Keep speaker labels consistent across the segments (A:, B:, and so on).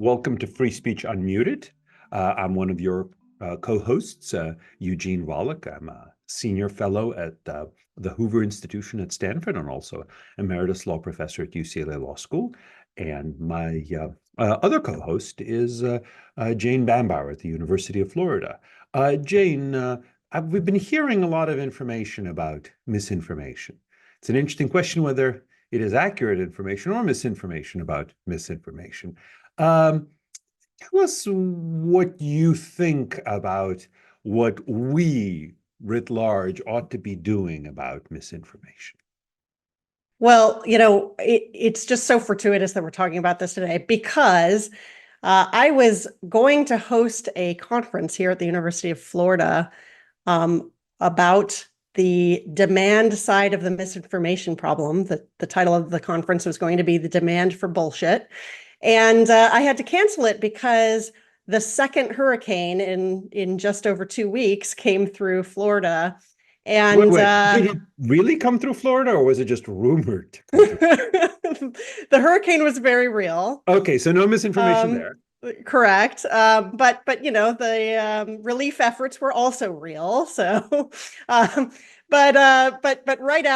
A: Welcome to Free Speech Unmuted. I'm one of your co-hosts, Eugene Volokh. I'm a senior fellow at the Hoover Institution at Stanford and also emeritus law professor at UCLA Law School. And my other co-host is Jane Bambauer at the University of Florida. Jane, we've been hearing a lot of information about misinformation. It's an interesting question whether it is accurate information or misinformation about misinformation. Tell us what you think about what we, writ large, ought to be doing about misinformation.
B: Well, it's just so fortuitous that we're talking about this today because I was going to host a conference here at the University of Florida about the demand side of the misinformation problem. The title of the conference was going to be The Demand for Bullshit. And I had to cancel it because the second hurricane in just over 2 weeks came through Florida. And
A: wait, did it really come through Florida, or was it just rumored?
B: The hurricane was very real.
A: Okay, so no misinformation there.
B: Correct. But the relief efforts were also real. So, but right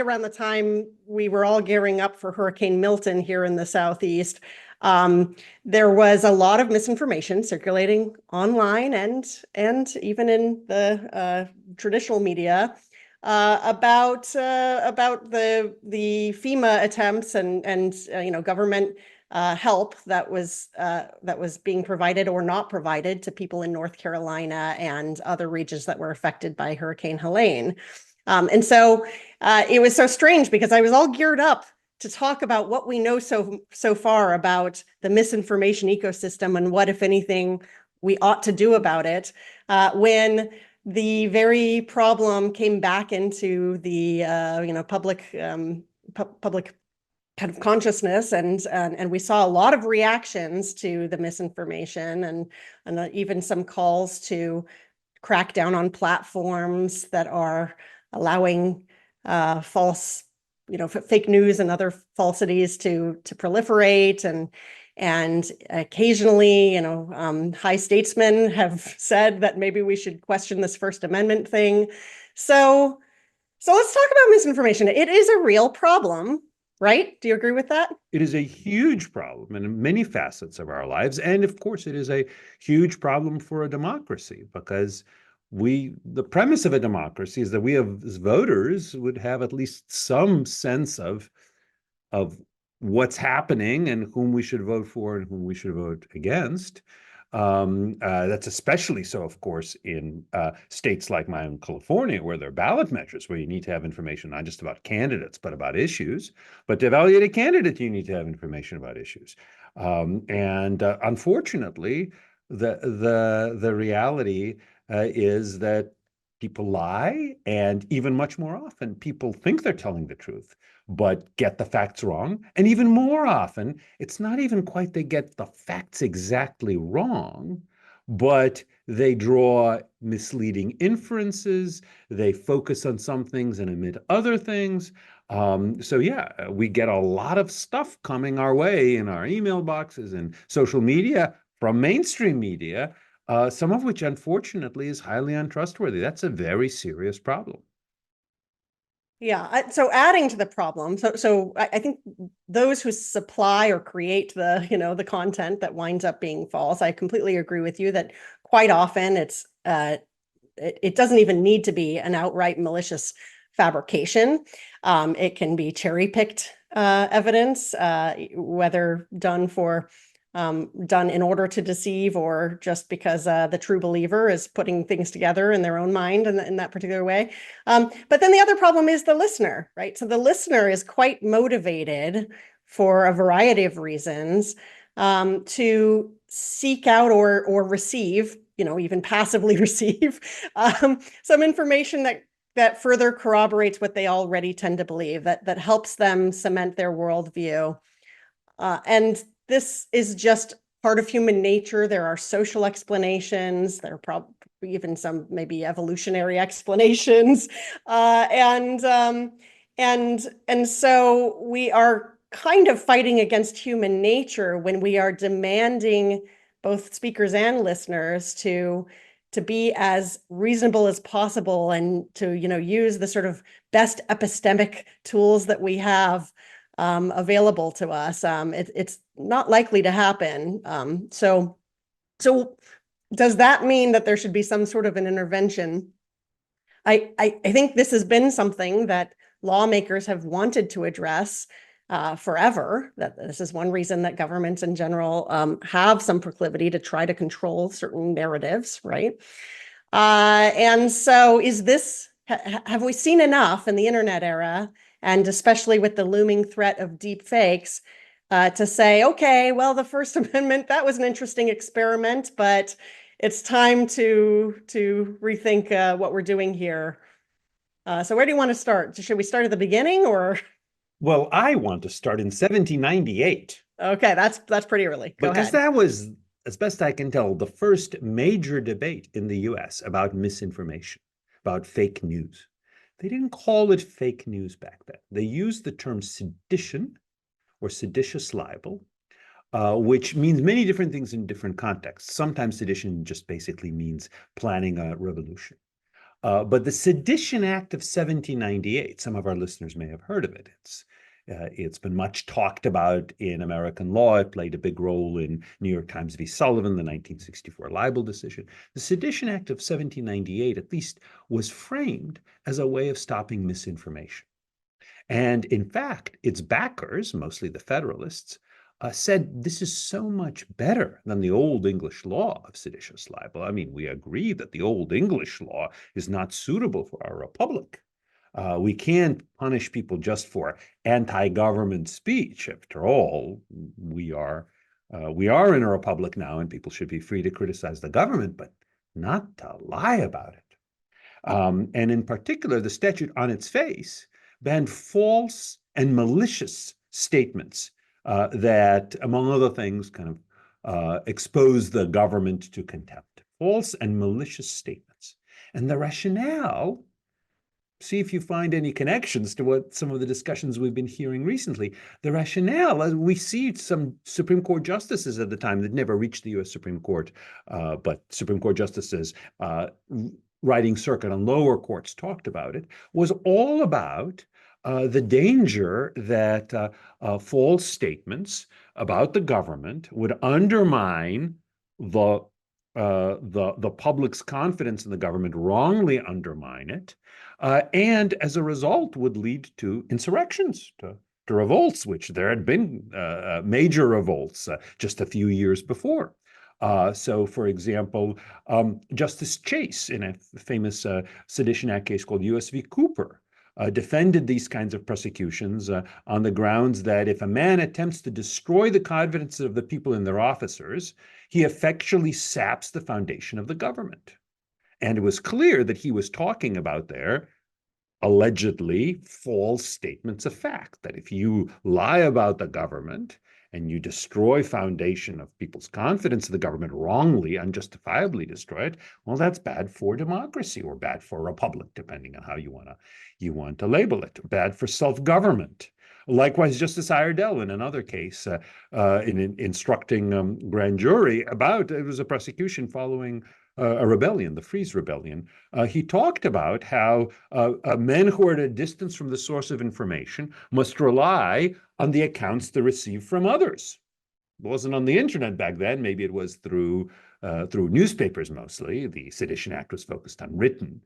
B: around the time we were all gearing up for Hurricane Milton here in the Southeast, there was a lot of misinformation circulating online and even in the traditional media about the FEMA attempts and government help that was being provided or not provided to people in North Carolina and other regions that were affected by Hurricane Helene. And so it was so strange because I was all geared up to talk about what we know so far about the misinformation ecosystem and what, if anything, we ought to do about it, when the very problem came back into the public kind of consciousness, and we saw a lot of reactions to the misinformation and even some calls to crack down on platforms that are allowing false, fake news and other falsities to proliferate, and occasionally, high statesmen have said that maybe we should question this First Amendment thing. So let's talk about misinformation. It is a real problem. Right? Do you agree with that?
A: It is a huge problem in many facets of our lives. And of course, it is a huge problem for a democracy because the premise of a democracy is that we as voters would have at least some sense of what's happening and whom we should vote for and whom we should vote against. That's especially so, of course, in states like my own California, where there are ballot measures where you need to have information not just about candidates, but about issues. But to evaluate a candidate, you need to have information about issues. Unfortunately, the reality is that people lie, and even much more often, people think they're telling the truth, but get the facts wrong. And even more often, it's not even quite they get the facts exactly wrong, but they draw misleading inferences, they focus on some things and omit other things. So yeah, we get a lot of stuff coming our way in our email boxes and social media from mainstream media, some of which, unfortunately, is highly untrustworthy. That's a very serious problem.
B: Yeah. So adding to the problem, so I think those who supply or create the content that winds up being false, I completely agree with you that quite often it doesn't even need to be an outright malicious fabrication. It can be cherry-picked evidence, whether done in order to deceive or just because the true believer is putting things together in their own mind in that particular way. But then the other problem is the listener, right? So the listener is quite motivated for a variety of reasons to seek out or receive, even passively receive some information that further corroborates what they already tend to believe, that helps them cement their worldview. And this is just part of human nature. There are social explanations. There are probably even some maybe evolutionary explanations. And so we are kind of fighting against human nature when we are demanding both speakers and listeners to be as reasonable as possible and to, use the sort of best epistemic tools that we have available to us. It's not likely to happen. So does that mean that there should be some sort of an intervention? I think this has been something that lawmakers have wanted to address forever. That this is one reason that governments in general have some proclivity to try to control certain narratives, right? And so have we seen enough in the internet era, and especially with the looming threat of deep fakes, to say, okay, well, the First Amendment, that was an interesting experiment, but it's time to rethink what we're doing here. So where do you want to start? Should we start at the beginning or?
A: Well, I want to start in 1798.
B: Okay, that's pretty early. Go
A: because
B: ahead.
A: that was, as best I can tell, the first major debate in the US about misinformation, about fake news. They didn't call it fake news back then. They used the term sedition or seditious libel, which means many different things in different contexts. Sometimes sedition just basically means planning a revolution. But the Sedition Act of 1798, some of our listeners may have heard of it. It's been much talked about in American law. It played a big role in New York Times v. Sullivan, the 1964 libel decision. The Sedition Act of 1798, at least, was framed as a way of stopping misinformation. And in fact, its backers, mostly the Federalists, said this is so much better than the Old English law of seditious libel. I mean, we agree that the Old English law is not suitable for our republic. We can't punish people just for anti-government speech. After all, we are in a republic now, and people should be free to criticize the government, but not to lie about it. And in particular, the statute on its face banned false and malicious statements that, among other things, kind of expose the government to contempt. False and malicious statements. And the rationale, see if you find any connections to what some of the discussions we've been hearing recently. The rationale, we see some Supreme Court justices at the time that never reached the U.S. Supreme Court, but Supreme Court justices riding circuit on lower courts talked about it, was all about the danger that false statements about the government would undermine the public's confidence in the government, wrongly undermine it, and as a result would lead to insurrections, to revolts, which there had been major revolts just a few years before. So, for example, Justice Chase, in a famous Sedition Act case called U.S. v. Cooper, defended these kinds of prosecutions on the grounds that if a man attempts to destroy the confidence of the people in their officers, he effectually saps the foundation of the government. And it was clear that he was talking about their allegedly false statements of fact, that if you lie about the government and you destroy foundation of people's confidence in the government wrongly, unjustifiably destroy it, well, that's bad for democracy or bad for a republic, depending on how you want to label it. Bad for self-government. Likewise, Justice Iredell, in another case, in instructing grand jury about, it was a prosecution following a rebellion, the Freeze Rebellion. He talked about how men who are at a distance from the source of information must rely on the accounts they receive from others. It wasn't on the internet back then. Maybe it was through newspapers mostly. The Sedition Act was focused on written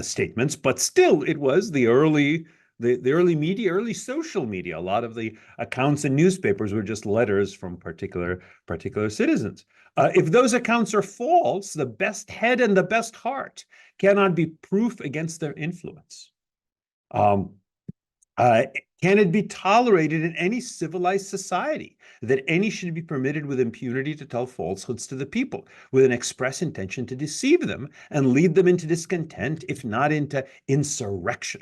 A: statements, but still, it was the early media, early social media. A lot of the accounts in newspapers were just letters from particular citizens. If those accounts are false, the best head and the best heart cannot be proof against their influence. Can it be tolerated in any civilized society that any should be permitted with impunity to tell falsehoods to the people with an express intention to deceive them and lead them into discontent, if not into insurrection?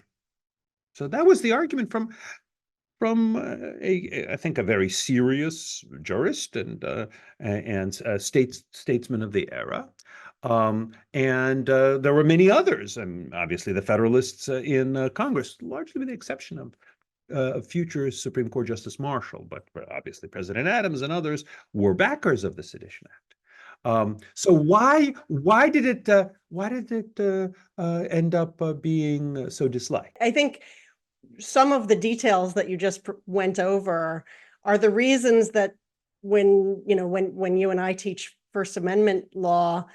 A: So that was the argument from I think a very serious jurist and statesman of the era. And there were many others, and obviously the Federalists in Congress, largely with the exception future Supreme Court Justice Marshall, but obviously President Adams and others were backers of the Sedition Act. So why did it end up being so disliked?
B: I think some of the details that you just went over are the reasons that when you and I teach First Amendment law,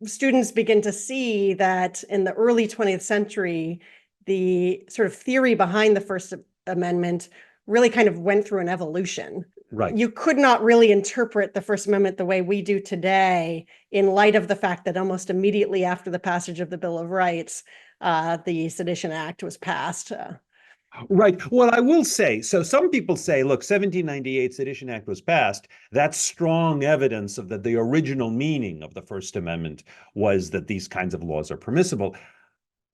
B: students begin to see that in the early 20th century, the sort of theory behind the First Amendment really kind of went through an evolution.
A: Right.
B: You could not really interpret the First Amendment the way we do today in light of the fact that almost immediately after the passage of the Bill of Rights, the Sedition Act was passed.
A: Right. Well, I will say, so some people say, look, 1798 Sedition Act was passed. That's strong evidence of that the original meaning of the First Amendment was that these kinds of laws are permissible.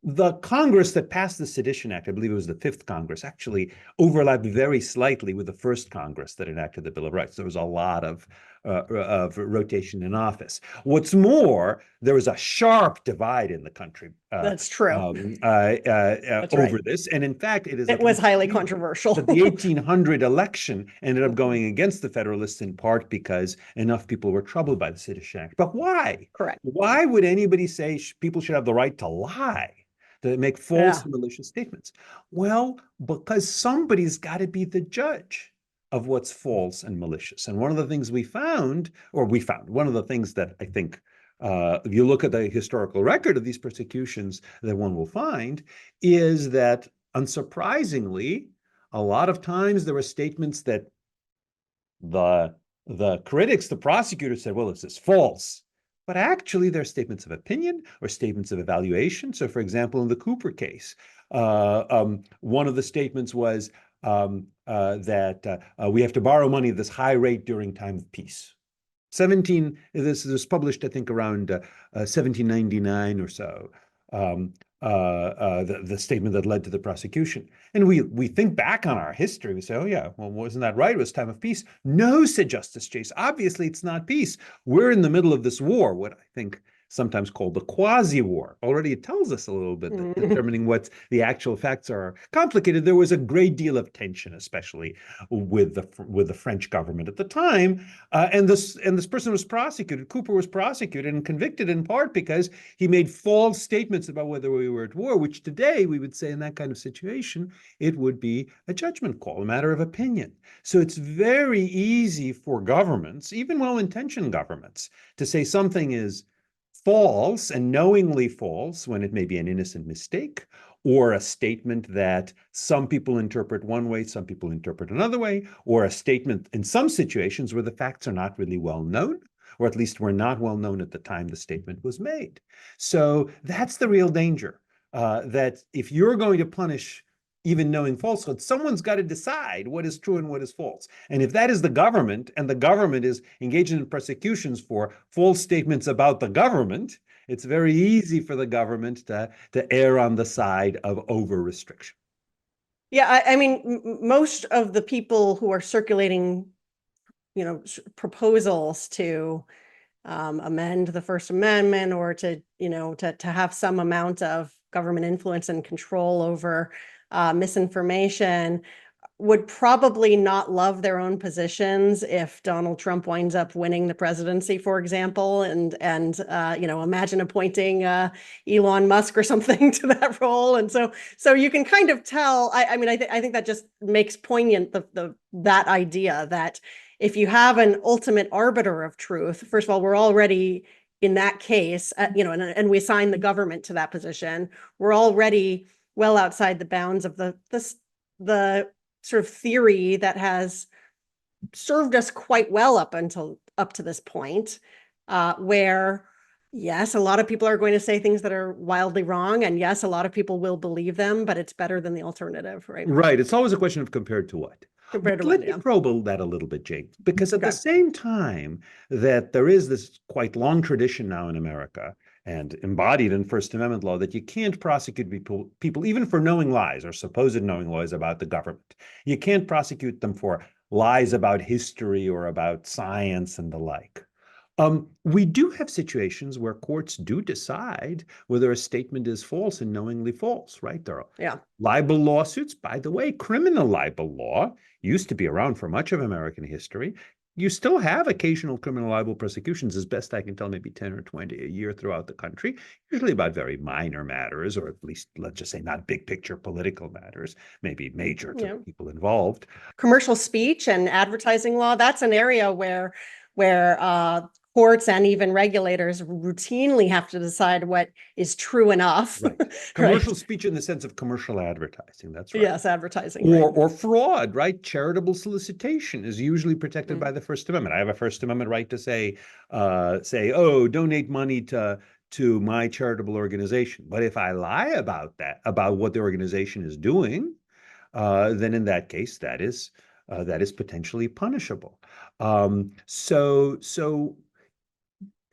A: The Congress that passed the Sedition Act, I believe it was the Fifth Congress, actually overlapped very slightly with the first Congress that enacted the Bill of Rights. There was a lot of rotation in office. What's more, there was a sharp divide in the country.
B: That's true.
A: That's over
B: right.
A: this, and in fact,
B: it was highly controversial.
A: That the 1800 election ended up going against the Federalists in part because enough people were troubled by the Sedition Act. But why?
B: Correct.
A: Why would anybody say people should have the right to lie? To make false and malicious statements? Well, because somebody's got to be the judge of what's false and malicious. And one of the things one of the things that I think, if you look at the historical record of these persecutions, that one will find is that, unsurprisingly, a lot of times there were statements that the critics, the prosecutors said, well, this is false. But actually, they're statements of opinion or statements of evaluation. So, for example, in the Cooper case, one of the statements was that we have to borrow money at this high rate during time of peace. This was published, I think, around 1799 or so. The statement that led to the prosecution. And we think back on our history. We say, oh, yeah, well, wasn't that right? It was time of peace. No, said Justice Chase. Obviously, it's not peace. We're in the middle of this war, what I think sometimes called the quasi-war. Already it tells us a little bit that determining what the actual facts are complicated. There was a great deal of tension, especially with the French government at the time. And this person was prosecuted. Cooper was prosecuted and convicted in part because he made false statements about whether we were at war, which today we would say in that kind of situation, it would be a judgment call, a matter of opinion. So it's very easy for governments, even well-intentioned governments, to say something is false and knowingly false when it may be an innocent mistake, or a statement that some people interpret one way, some people interpret another way, or a statement in some situations where the facts are not really well known, or at least were not well known at the time the statement was made. So that's the real danger, that if you're going to punish even knowing falsehood, someone's got to decide what is true and what is false. And if that is the government, and the government is engaged in persecutions for false statements about the government, it's very easy for the government to err on the side of over-restriction.
B: Yeah, I mean, most of the people who are circulating, proposals to amend the First Amendment or to have some amount of government influence and control over misinformation would probably not love their own positions if Donald Trump winds up winning the presidency, for example, and imagine appointing Elon Musk or something to that role. And so you can kind of tell. I think that just makes poignant that idea that if you have an ultimate arbiter of truth, first of all, we're already in that case, and we assign the government to that position, we're already well outside the bounds of the sort of theory that has served us quite well up to this point, where yes, a lot of people are going to say things that are wildly wrong, and yes, a lot of people will believe them, but it's better than the alternative, right?
A: Right. It's always a question of compared to what. Let me probe that a little bit, James, because at the same time that there is this quite long tradition now in America and embodied in First Amendment law that you can't prosecute people even for knowing lies or supposed knowing lies about the government. You can't prosecute them for lies about history or about science and the like. We do have situations where courts do decide whether a statement is false and knowingly false, right? There are libel lawsuits. By the way, criminal libel law used to be around for much of American history. You still have occasional criminal libel prosecutions, as best I can tell, maybe 10 or 20 a year throughout the country, usually about very minor matters, or at least, let's just say, not big picture political matters, maybe major to the people involved.
B: Commercial speech and advertising law, that's an area where courts and even regulators routinely have to decide what is true enough.
A: Right. Commercial speech in the sense of commercial advertising. That's right.
B: Yes, advertising.
A: Or fraud, right? Charitable solicitation is usually protected by the First Amendment. I have a First Amendment right to say, oh, donate money to my charitable organization. But if I lie about that, about what the organization is doing, then in that case, that is potentially punishable.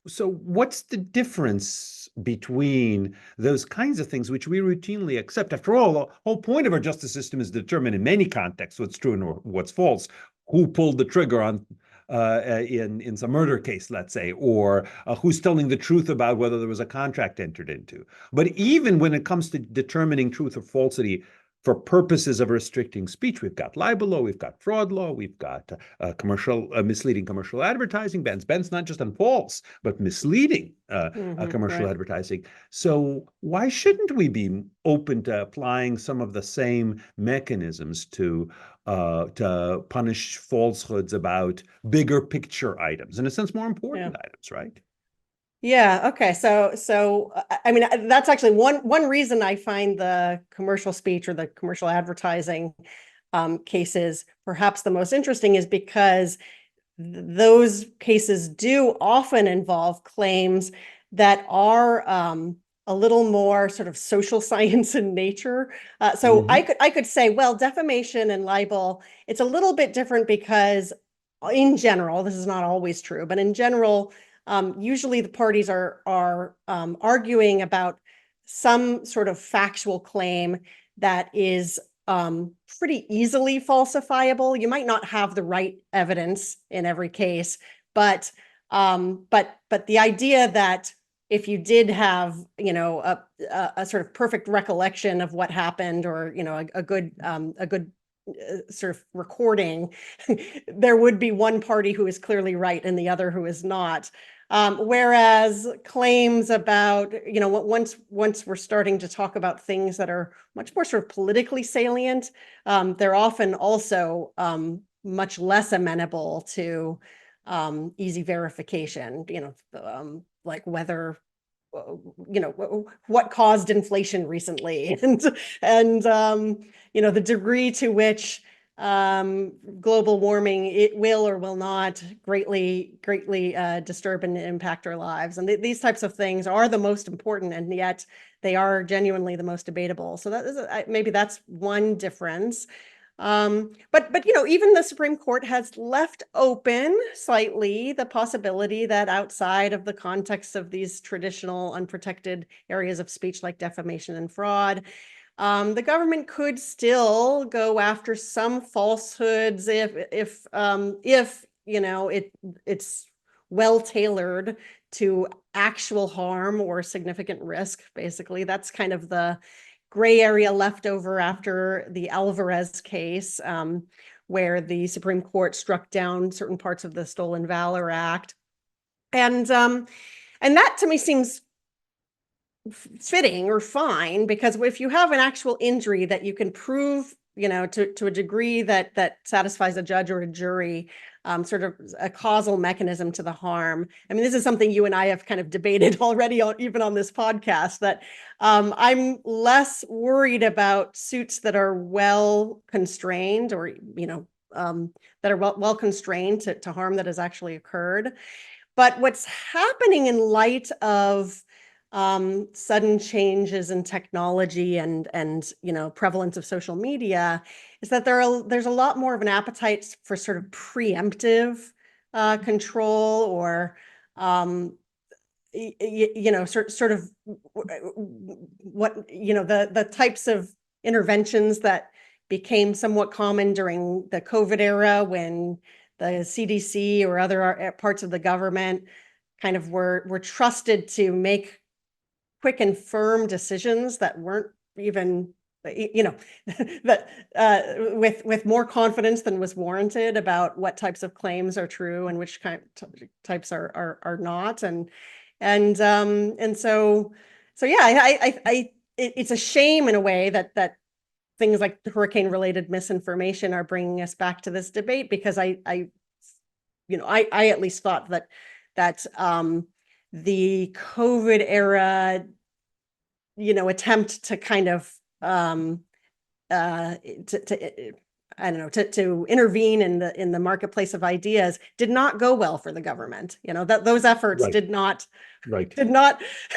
A: So what's the difference between those kinds of things which we routinely accept? After all, the whole point of our justice system is to determine in many contexts what's true and what's false. Who pulled the trigger on in some murder case, let's say, or who's telling the truth about whether there was a contract entered into. But even when it comes to determining truth or falsity for purposes of restricting speech, we've got libel law, we've got fraud law, we've got misleading commercial advertising bans not just on false, but misleading commercial advertising. So why shouldn't we be open to applying some of the same mechanisms to punish falsehoods about bigger picture items, in a sense, more important items, right?
B: Yeah. Okay. So I mean, that's actually one reason I find the commercial speech or the commercial advertising cases perhaps the most interesting is because those cases do often involve claims that are a little more sort of social science in nature. So I could say, well, defamation and libel, it's a little bit different because in general, this is not always true, but in general, usually the parties are arguing about some sort of factual claim that is pretty easily falsifiable. You might not have the right evidence in every case, but the idea that if you did have, a sort of perfect recollection of what happened, or a good sort of recording, there would be one party who is clearly right and the other who is not. Whereas claims about, once we're starting to talk about things that are much more sort of politically salient, they're often also much less amenable to easy verification, like whether, what caused inflation recently, and the degree to which global warming, it will or will not greatly disturb and impact our lives. And these types of things are the most important, and yet they are genuinely the most debatable. So that is maybe that's one difference. But even the Supreme Court has left open slightly the possibility that outside of the context of these traditional unprotected areas of speech like defamation and fraud, the government could still go after some falsehoods if it's well tailored to actual harm or significant risk. Basically, that's kind of the gray area left over after the Alvarez case, where the Supreme Court struck down certain parts of the Stolen Valor Act, and that to me seems fitting or fine, because if you have an actual injury that you can prove, to a degree that satisfies a judge or a jury, sort of a causal mechanism to the harm. I mean, this is something you and I have kind of debated already, even on this podcast, that I'm less worried about suits that are well constrained, or that are well constrained to harm that has actually occurred. But what's happening in light of sudden changes in technology and prevalence of social media is that there's a lot more of an appetite for sort of preemptive control, or sort of what the types of interventions that became somewhat common during the COVID era, when the CDC or other parts of the government kind of were trusted to make quick and firm decisions that weren't even, that with more confidence than was warranted about what types of claims are true and which types are not, and so yeah, it's a shame in a way that things like hurricane related misinformation are bringing us back to this debate, because I at least thought that the COVID era, attempt to kind of I don't know, to intervene in the marketplace of ideas did not go well for the government. That those efforts
A: Right.
B: did not
A: Right.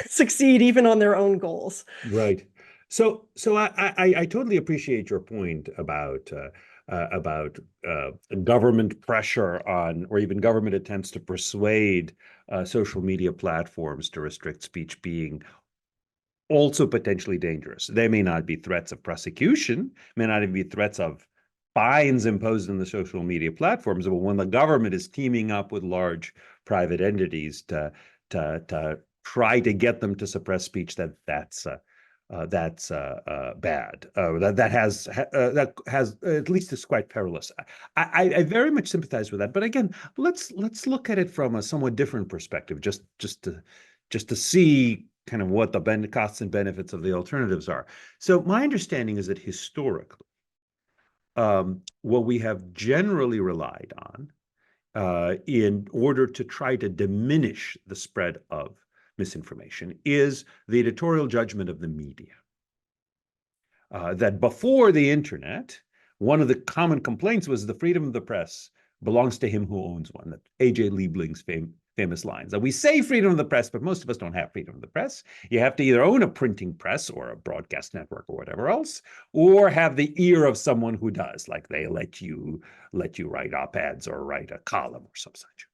B: succeed even on their own goals.
A: Right. So I totally appreciate your point about government pressure on, or even government attempts to persuade social media platforms to restrict speech being also potentially dangerous. They may not be threats of prosecution, may not even be threats of fines imposed on the social media platforms, but when the government is teaming up with large private entities to try to get them to suppress speech, that's bad. That has at least is quite perilous. I very much sympathize with that. But again, let's look at it from a somewhat different perspective, just to see kind of what the costs and benefits of the alternatives are. So my understanding is that historically, what we have generally relied on in order to try to diminish the spread of misinformation is the editorial judgment of the media. That before the internet, one of the common complaints was the freedom of the press belongs to him who owns one. That A.J. Liebling's famous lines. That we say freedom of the press, but most of us don't have freedom of the press. You have to either own a printing press or a broadcast network or whatever else, or have the ear of someone who does, like they let you write op-eds or write a column or some such.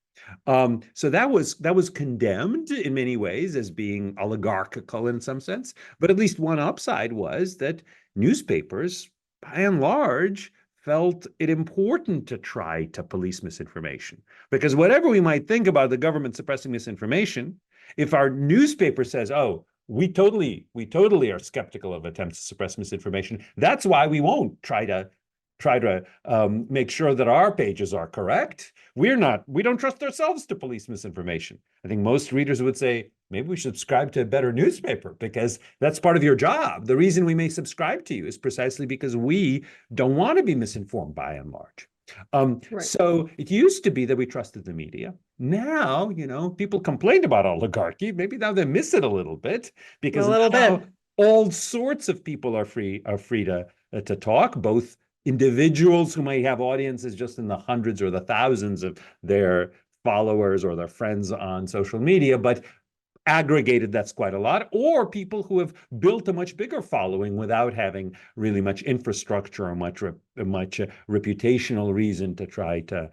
A: So that was condemned in many ways as being oligarchical in some sense. But at least one upside was that newspapers, by and large, felt it important to try to police misinformation. Because whatever we might think about the government suppressing misinformation, if our newspaper says, oh, we totally are skeptical of attempts to suppress misinformation, that's why we won't try to make sure that our pages are correct. We don't trust ourselves to police misinformation. I think most readers would say, maybe we should subscribe to a better newspaper because that's part of your job. The reason we may subscribe to you is precisely because we don't want to be misinformed by and large.
B: Right.
A: So it used to be that we trusted the media. Now, people complained about oligarchy. Maybe now they miss it a little bit because now all sorts of people are free to talk, both individuals who might have audiences just in the hundreds or the thousands of their followers or their friends on social media, but aggregated, that's quite a lot, or people who have built a much bigger following without having really much infrastructure or much reputational reason to try to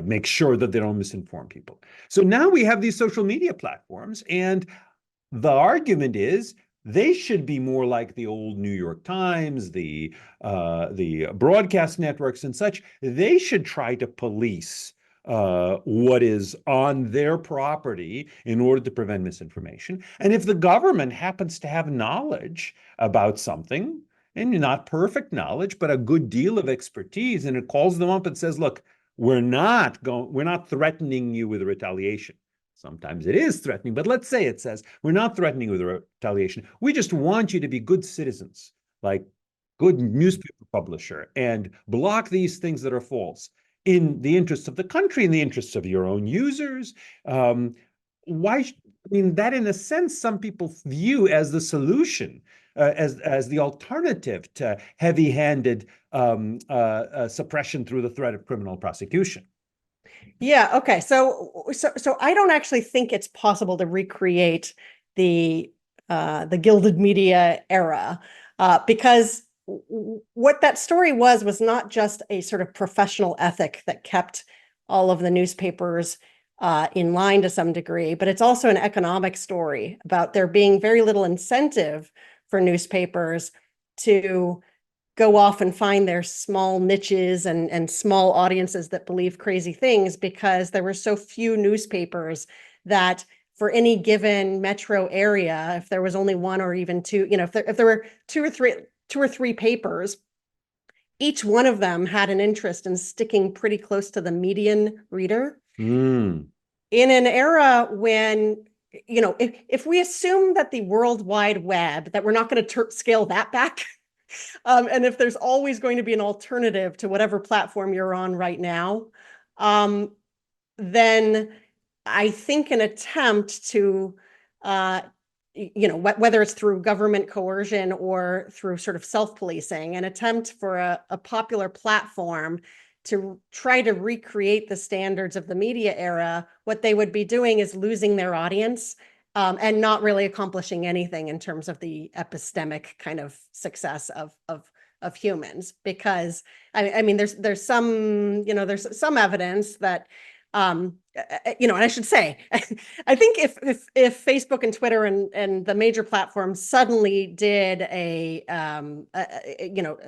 A: make sure that they don't misinform people. So now we have these social media platforms, and the argument is they should be more like the old New York Times, the broadcast networks and such. They should try to police what is on their property in order to prevent misinformation. And if the government happens to have knowledge about something, and not perfect knowledge, but a good deal of expertise, and it calls them up and says, look, we're not threatening you with retaliation. Sometimes it is threatening, but let's say it says, we're not threatening with retaliation. We just want you to be good citizens, like good newspaper publisher, and block these things that are false in the interests of the country, in the interests of your own users. That in a sense, some people view as the solution, as the alternative to heavy-handed suppression through the threat of criminal prosecution.
B: Yeah. Okay. So I don't actually think it's possible to recreate the Gilded Media era, because what that story was not just a sort of professional ethic that kept all of the newspapers in line to some degree, but it's also an economic story about there being very little incentive for newspapers to go off and find their small niches and small audiences that believe crazy things, because there were so few newspapers that for any given metro area, if there was only one or even two, if there were two or three papers, each one of them had an interest in sticking pretty close to the median reader.
A: Mm.
B: In an era when, if we assume that the World Wide Web, that we're not going to scale that back, and if there's always going to be an alternative to whatever platform you're on right now, then I think an attempt to, whether it's through government coercion or through sort of self-policing, an attempt for a popular platform to try to recreate the standards of the media era, what they would be doing is losing their audience, and not really accomplishing anything in terms of the epistemic kind of success of humans. Because I mean, there's some evidence that, and I should say, I think if Facebook and Twitter and the major platforms suddenly did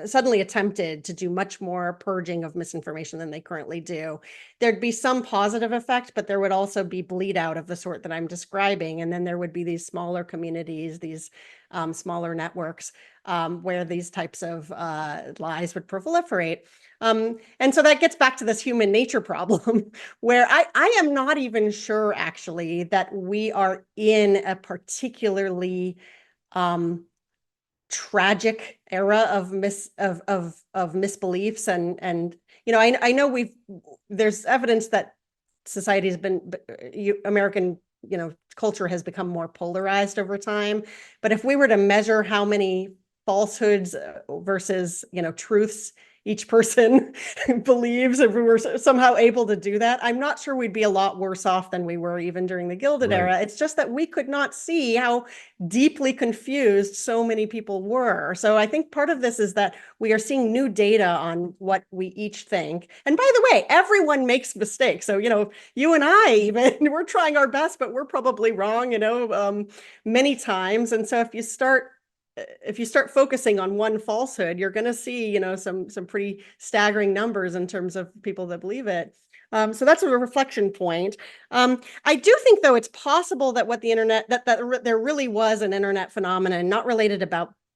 B: suddenly attempted to do much more purging of misinformation than they currently do, there'd be some positive effect, but there would also be bleed out of the sort that I'm describing. And then there would be these smaller communities, these smaller networks, where these types of lies would proliferate. And so that gets back to this human nature problem, where I am not even sure, actually, that we are in a particularly tragic era of misbeliefs. And I know there's evidence that society has been, American culture has become more polarized over time. But if we were to measure how many falsehoods versus truths each person believes, if we were somehow able to do that, I'm not sure we'd be a lot worse off than we were even during the Gilded Era. It's just that we could not see how deeply confused so many people were. So I think part of this is that we are seeing new data on what we each think. And by the way, everyone makes mistakes. So, you and I, even, we're trying our best, but we're probably wrong, many times. And so if you start focusing on one falsehood, you're going to see, some pretty staggering numbers in terms of people that believe it. So that's a reflection point. I do think, though, it's possible that what the internet, that there really was an internet phenomenon, not related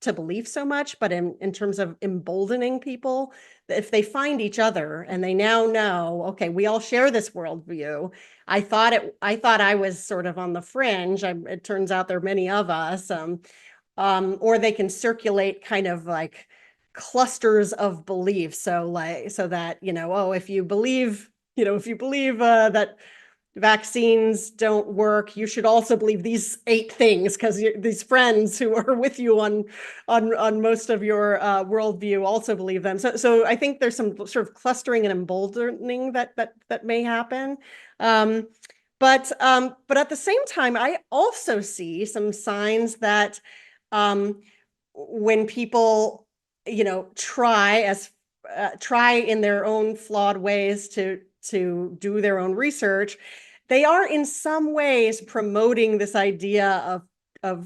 B: to belief so much, but in terms of emboldening people, that if they find each other and they now know, okay, we all share this worldview. I thought I was sort of on the fringe. It turns out there are many of us. Or they can circulate kind of like clusters of beliefs. So that, if you believe that vaccines don't work, you should also believe these 8 things, because these friends who are with you on most of your worldview also believe them. So I think there's some sort of clustering and emboldening that may happen. But at the same time, I also see some signs that when people, try in their own flawed ways to do their own research, they are in some ways promoting this idea I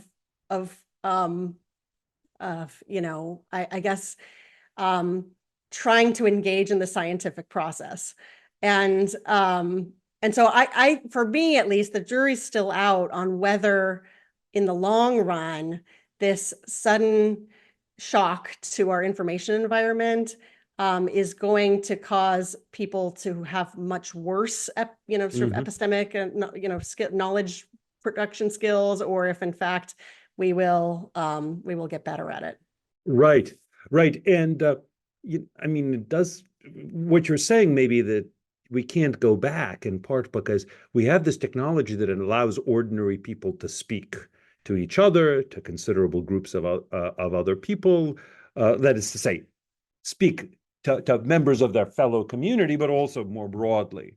B: guess, trying to engage in the scientific process. And so for me, at least, the jury's still out on whether in the long run, this sudden shock to our information environment is going to cause people to have much worse, sort of epistemic and knowledge production skills, or if in fact we will get better at it.
A: Right. And I mean, it does. What you're saying maybe that we can't go back, in part because we have this technology that allows ordinary people to speak to each other, to considerable groups of other people. That is to say, speak to members of their fellow community, but also more broadly.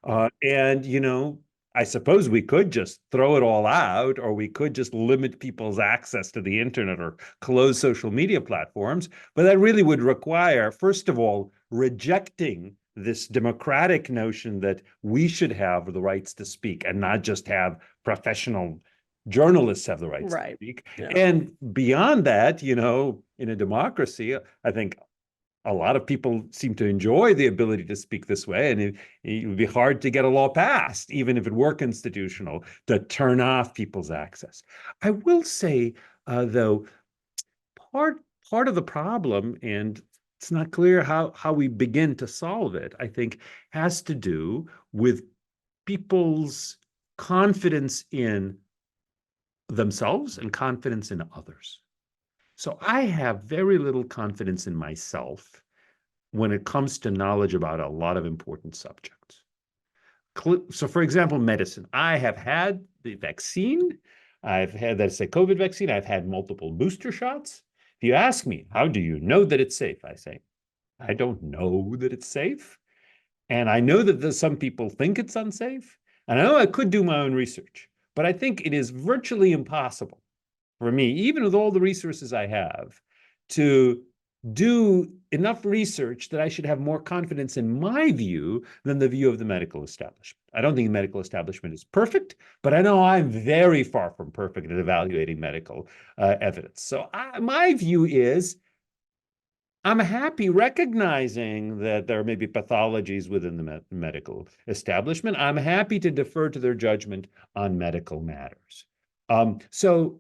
A: And I suppose we could just throw it all out, or we could just limit people's access to the internet or close social media platforms. But that really would require, first of all, rejecting this democratic notion that we should have the rights to speak and not just have professional journalists have the rights to
B: Right.
A: speak.
B: Yeah.
A: And beyond that, in a democracy, I think a lot of people seem to enjoy the ability to speak this way, and it would be hard to get a law passed, even if it were constitutional, to turn off people's access. I will say, though, part part of the problem, and it's not clear how we begin to solve it, I think, has to do with people's confidence in themselves and confidence in others. So I have very little confidence in myself when it comes to knowledge about a lot of important subjects. So, for example, medicine. I have had the vaccine. I've had, that's a COVID vaccine. I've had multiple booster shots. If you ask me, how do you know that it's safe? I say, I don't know that it's safe. And I know that some people think it's unsafe. And I know I could do my own research, but I think it is virtually impossible for me, even with all the resources I have, to do enough research that I should have more confidence in my view than the view of the medical establishment. I don't think the medical establishment is perfect, but I know I'm very far from perfect at evaluating medical evidence. So my view is I'm happy recognizing that there may be pathologies within the medical establishment. I'm happy to defer to their judgment on medical matters. So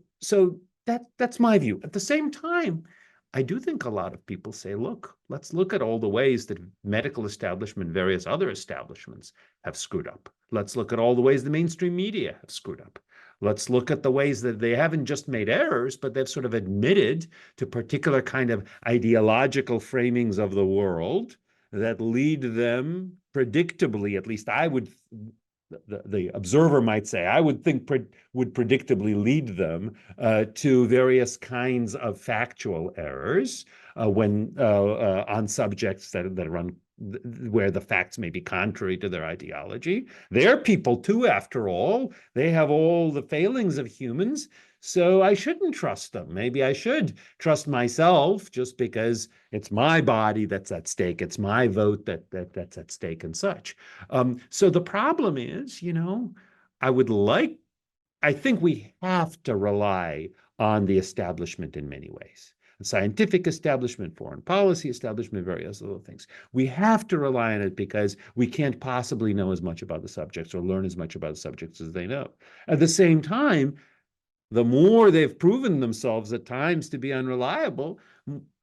A: that's my view. At the same time, I do think a lot of people say, look, let's look at all the ways that medical establishment, various other establishments have screwed up. Let's look at all the ways the mainstream media have screwed up. Let's look at the ways that they haven't just made errors, but they've sort of admitted to particular kind of ideological framings of the world that lead them predictably, at least I would, the observer might say, I would think would predictably lead them to various kinds of factual errors when on subjects that run where the facts may be contrary to their ideology. They're people too, after all. They have all the failings of humans, so I shouldn't trust them. Maybe I should trust myself just because it's my body that's at stake. It's my vote that's at stake and such. So the problem is, I think we have to rely on the establishment in many ways. The scientific establishment, foreign policy establishment, various other things. We have to rely on it because we can't possibly know as much about the subjects or learn as much about the subjects as they know. At the same time, the more they've proven themselves at times to be unreliable,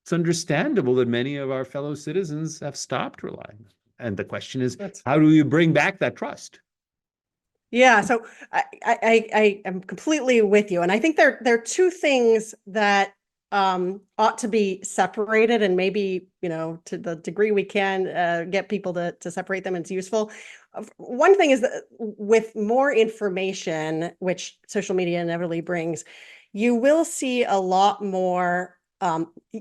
A: it's understandable that many of our fellow citizens have stopped relying. And the question is, how do you bring back that trust?
B: Yeah, so I am completely with you, and I think there are two things that ought to be separated, and maybe to the degree we can get people to separate them, it's useful. One thing is that with more information, which social media inevitably brings, you will see a lot more.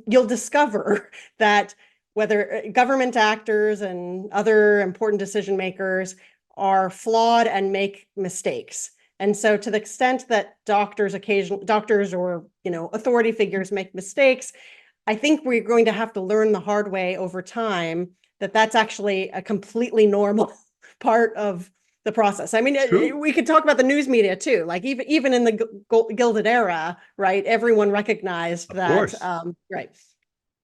B: You'll discover that whether government actors and other important decision makers are flawed and make mistakes. And so to the extent that doctors or authority figures make mistakes, I think we're going to have to learn the hard way over time that that's actually a completely normal part of the process. I mean, we could talk about the news media too. Like even in the Gilded Era, right? Everyone recognized that, right?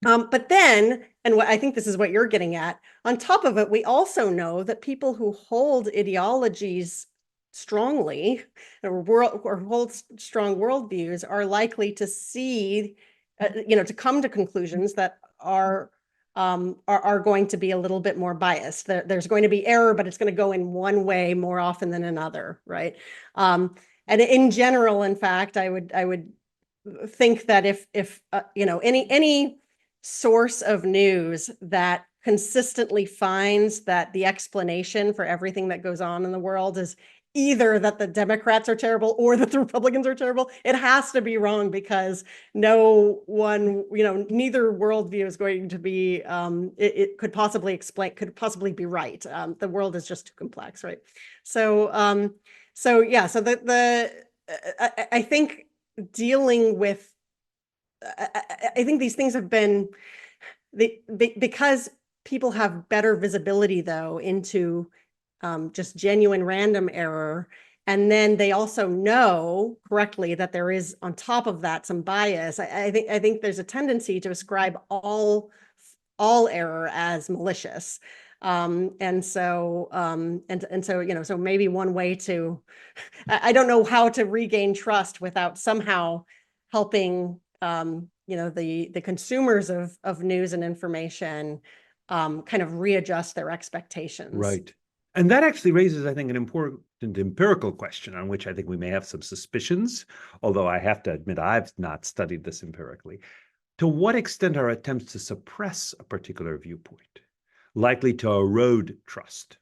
B: But then, and I think this is what you're getting at, on top of it, we also know that people who hold ideologies strongly or hold strong worldviews are likely to see, to come to conclusions that are going to be a little bit more biased. There's going to be error, but it's going to go in one way more often than another, right? And in general, in fact, I would think that if any source of news that consistently finds that the explanation for everything that goes on in the world is either that the Democrats are terrible or that the Republicans are terrible, it has to be wrong, because no one, neither worldview is going to be, it could possibly be right. The world is just too complex, right? So, I think dealing with, I think these things have been, because people have better visibility though into just genuine random error And then they also know correctly that there is on top of that some bias. I think there's a tendency to ascribe all error as malicious. And so so maybe one way to, I don't know how to regain trust without somehow helping the consumers of news and information kind of readjust their expectations.
A: Right. And that actually raises, I think, an important empirical question on which I think we may have some suspicions, although I have to admit I've not studied this empirically. To what extent are attempts to suppress a particular viewpoint likely to erode trust?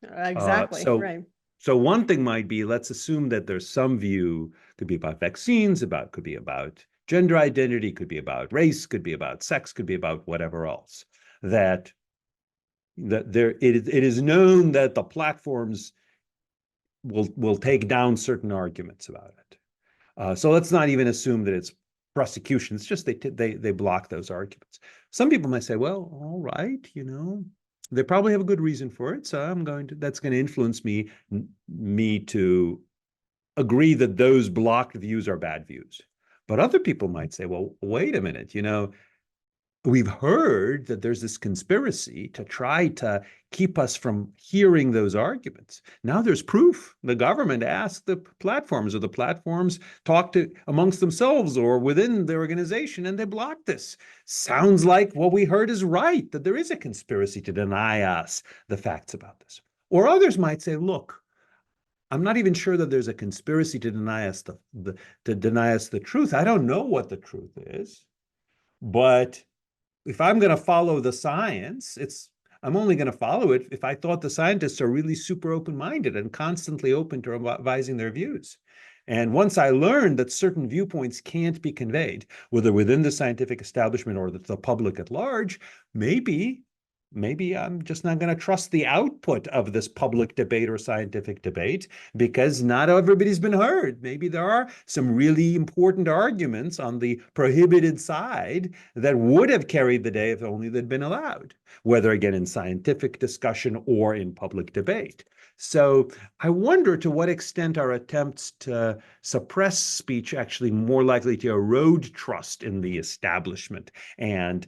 B: Exactly, right.
A: So one thing might be, let's assume that there's some view, could be about vaccines, could be about gender identity, could be about race, could be about sex, could be about whatever else, that it is known that the platforms will take down certain arguments about it. So let's not even assume that it's prosecution. It's just they block those arguments. Some people might say, well, all right, they probably have a good reason for it, so that's going to influence me to agree that those blocked views are bad views. But other people might say, well, wait a minute, we've heard that there's this conspiracy to try to keep us from hearing those arguments. Now there's proof. The government asked the platforms, or the platforms talked amongst themselves or within the organization, and they blocked this. Sounds like what we heard is right, that there is a conspiracy to deny us the facts about this. Or others might say, look, I'm not even sure that there's a conspiracy to deny us the truth. I don't know what the truth is, but if I'm going to follow the science, I'm only going to follow it if I thought the scientists are really super open-minded and constantly open to revising their views. And once I learned that certain viewpoints can't be conveyed, whether within the scientific establishment or the public at large, maybe I'm just not going to trust the output of this public debate or scientific debate, because not everybody's been heard. Maybe there are some really important arguments on the prohibited side that would have carried the day if only they'd been allowed, whether again in scientific discussion or in public debate. So I wonder to what extent are attempts to suppress speech actually more likely to erode trust in the establishment and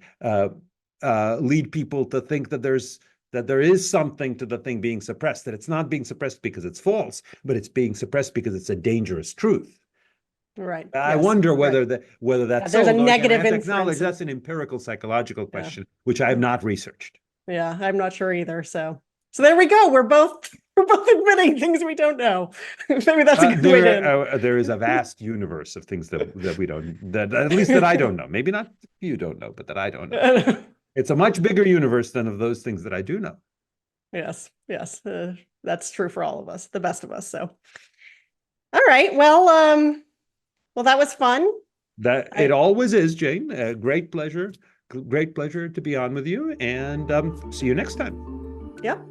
A: lead people to think that there is something to the thing being suppressed, that it's not being suppressed because it's false, but it's being suppressed because it's a dangerous truth.
B: Right.
A: I wonder whether that's
B: there's
A: so.
B: a negative
A: I have to
B: inference.
A: acknowledge that's an empirical psychological question, which I have not researched.
B: Yeah, I'm not sure either. So there we go. We're both admitting things we don't know. Maybe that's a good way to end.
A: There is a vast universe of things that we don't, that at least that I don't know. Maybe not you don't know, but that I don't know. It's a much bigger universe than of those things that I do know.
B: Yes, that's true for all of us, the best of us. So, all right, well, that was fun.
A: It always is, Jane. Great pleasure to be on with you, and see you next time.
B: Yep.